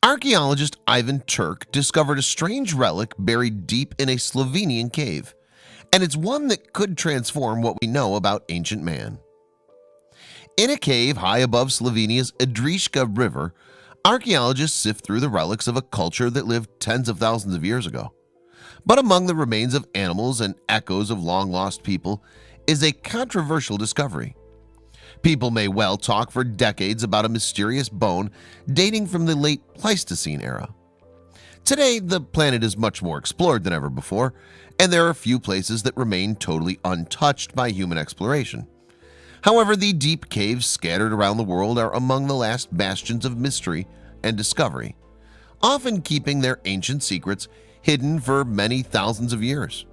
Archaeologist Ivan Turk discovered a strange relic buried deep in a Slovenian cave, and it's one that could transform what we know about ancient man. In a cave high above Slovenia's Idrijca River, archaeologists sift through the relics of a culture that lived tens of thousands of years ago. But among the remains of animals and echoes of long-lost people is a controversial discovery. People may well talk for decades about a mysterious bone dating from the late Pleistocene era. Today, the planet is much more explored than ever before, and there are few places that remain totally untouched by human exploration. However, the deep caves scattered around the world are among the last bastions of mystery and discovery, often keeping their ancient secrets hidden for many thousands of years.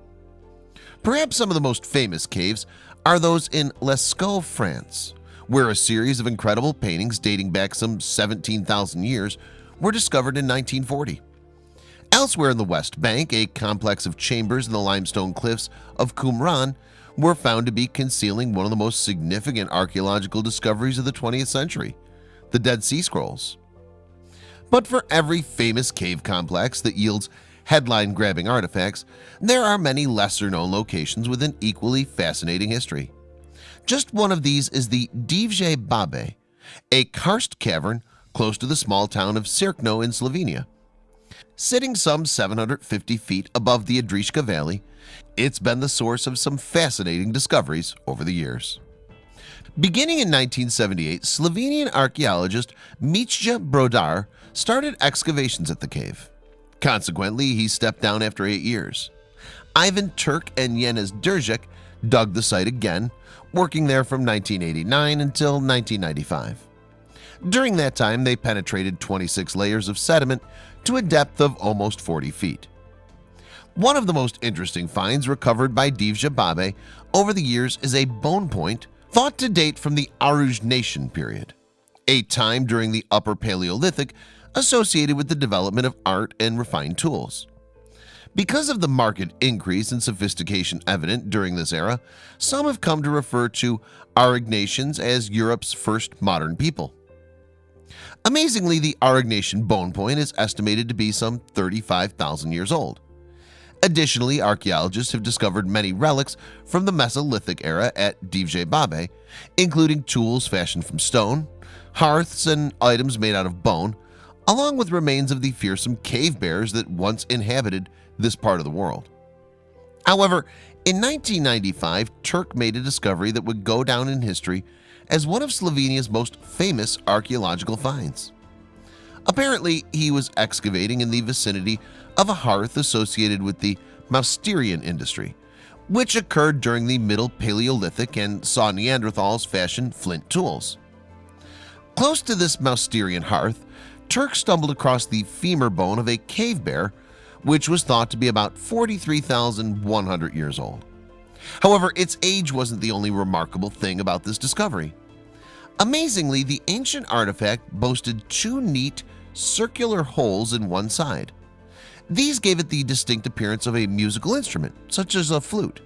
Perhaps some of the most famous caves are those in Lascaux, France, where a series of incredible paintings dating back some 17,000 years were discovered in 1940. Elsewhere in the West Bank, a complex of chambers in the limestone cliffs of Qumran were found to be concealing one of the most significant archaeological discoveries of the 20th century, the Dead Sea Scrolls. But for every famous cave complex that yields headline-grabbing artifacts, there are many lesser-known locations with an equally fascinating history. Just one of these is the Divje, a karst cavern close to the small town of Cerkno in Slovenia. Sitting some 750 feet above the Idrijca Valley, it's been the source of some fascinating discoveries over the years. Beginning in 1978, Slovenian archaeologist Mitja Brodar started excavations at the cave. Consequently, he stepped down after 8 years. Ivan Turk and Janez Držić dug the site again, working there from 1989 until 1995. During that time, they penetrated 26 layers of sediment to a depth of almost 40 feet. One of the most interesting finds recovered by Divje over the years is a bone point thought to date from the Arujnation period, a time during the Upper Paleolithic associated with the development of art and refined tools. Because of the marked increase in sophistication evident during this era, some have come to refer to Aurignacians as Europe's first modern people. Amazingly, the Aurignacian bone point is estimated to be some 35,000 years old. Additionally, archaeologists have discovered many relics from the Mesolithic era at Divje, including tools fashioned from stone, hearths, and items made out of bone, along with remains of the fearsome cave bears that once inhabited this part of the world. However, in 1995, Turk made a discovery that would go down in history as one of Slovenia's most famous archaeological finds. Apparently, he was excavating in the vicinity of a hearth associated with the Mousterian industry, which occurred during the Middle Paleolithic and saw Neanderthals fashion flint tools. Close to this Mousterian hearth, Turk stumbled across the femur bone of a cave bear, which was thought to be about 43,100 years old. However, its age wasn't the only remarkable thing about this discovery. Amazingly, the ancient artifact boasted 2 neat, circular holes in one side. These gave it the distinct appearance of a musical instrument, such as a flute.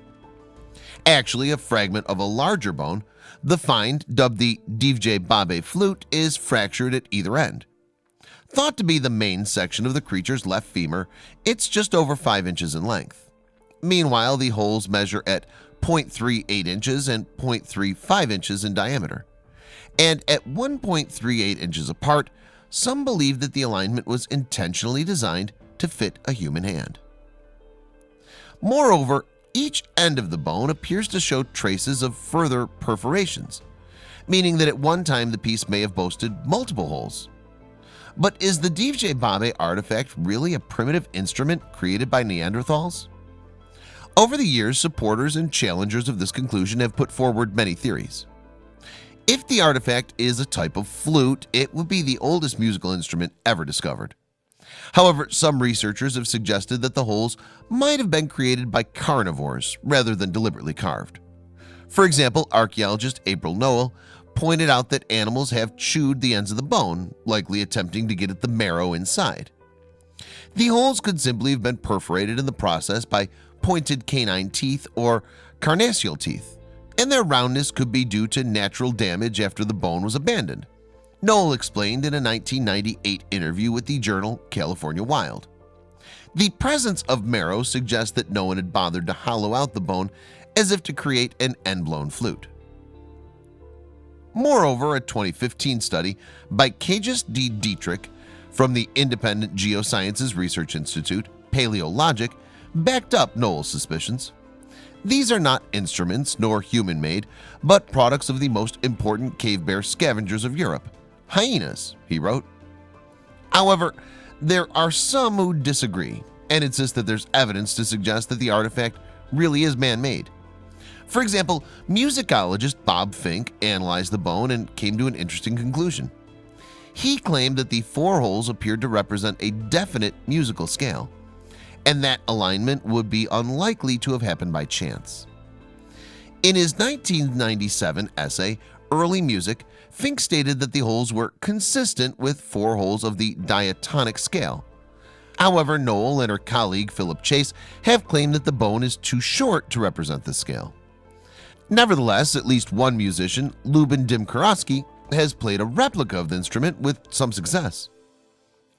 Actually, a fragment of a larger bone, the find, dubbed the Divje flute, is fractured at either end. Thought to be the main section of the creature's left femur, it's just over 5 inches in length. Meanwhile, the holes measure at 0.38 inches and 0.35 inches in diameter. And at 1.38 inches apart, some believe that the alignment was intentionally designed to fit a human hand. Moreover, each end of the bone appears to show traces of further perforations, meaning that at one time the piece may have boasted multiple holes. But is the Divje artifact really a primitive instrument created by Neanderthals? Over the years, supporters and challengers of this conclusion have put forward many theories. If the artifact is a type of flute, it would be the oldest musical instrument ever discovered. However, some researchers have suggested that the holes might have been created by carnivores rather than deliberately carved. For example, archaeologist April Noel pointed out that animals have chewed the ends of the bone, likely attempting to get at the marrow inside. The holes could simply have been perforated in the process by pointed canine teeth or carnassial teeth, and their roundness could be due to natural damage after the bone was abandoned, Noel explained in a 1998 interview with the journal California Wild. The presence of marrow suggests that no one had bothered to hollow out the bone as if to create an end-blown flute. Moreover, a 2015 study by Cajus D. Dietrich from the Independent Geosciences Research Institute, Paleologic, backed up Noel's suspicions. These are not instruments nor human-made, but products of the most important cave bear scavengers of Europe, hyenas, he wrote. However, there are some who disagree and insist that there's evidence to suggest that the artifact really is man-made. For example, musicologist Bob Fink analyzed the bone and came to an interesting conclusion. He claimed that the 4 holes appeared to represent a definite musical scale, and that alignment would be unlikely to have happened by chance. In his 1997 essay, Early Music, Fink stated that the holes were consistent with 4 holes of the diatonic scale. However, Noel and her colleague Philip Chase have claimed that the bone is too short to represent this scale. Nevertheless, at least one musician, Lubin Dimkarowski, has played a replica of the instrument with some success.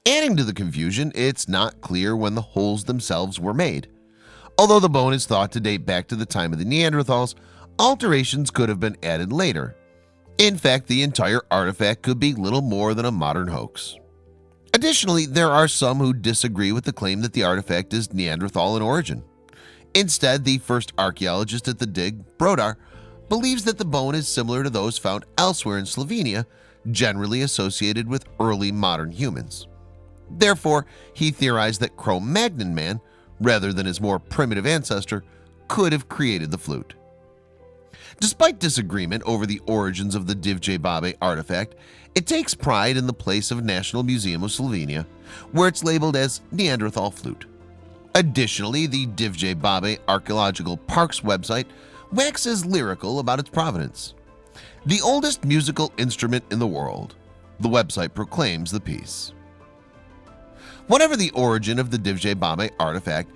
Adding to the confusion, it's not clear when the holes themselves were made. Although the bone is thought to date back to the time of the Neanderthals, alterations could have been added later. In fact, the entire artifact could be little more than a modern hoax. Additionally, there are some who disagree with the claim that the artifact is Neanderthal in origin. Instead, the first archaeologist at the dig, Brodar, believes that the bone is similar to those found elsewhere in Slovenia, generally associated with early modern humans. Therefore, he theorized that Cro-Magnon man, rather than his more primitive ancestor, could have created the flute. Despite disagreement over the origins of the Divje artifact, it takes pride in the place of National Museum of Slovenia, where it's labeled as Neanderthal flute. Additionally, the Divje Archaeological Park's website waxes lyrical about its provenance. The oldest musical instrument in the world, the website proclaims the piece. Whatever the origin of the Divje artifact,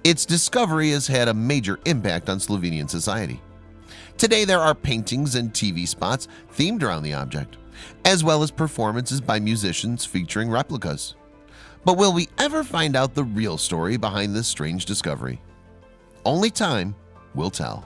its discovery has had a major impact on Slovenian society. Today there are paintings and TV spots themed around the object, as well as performances by musicians featuring replicas. But will we ever find out the real story behind this strange discovery? Only time will tell.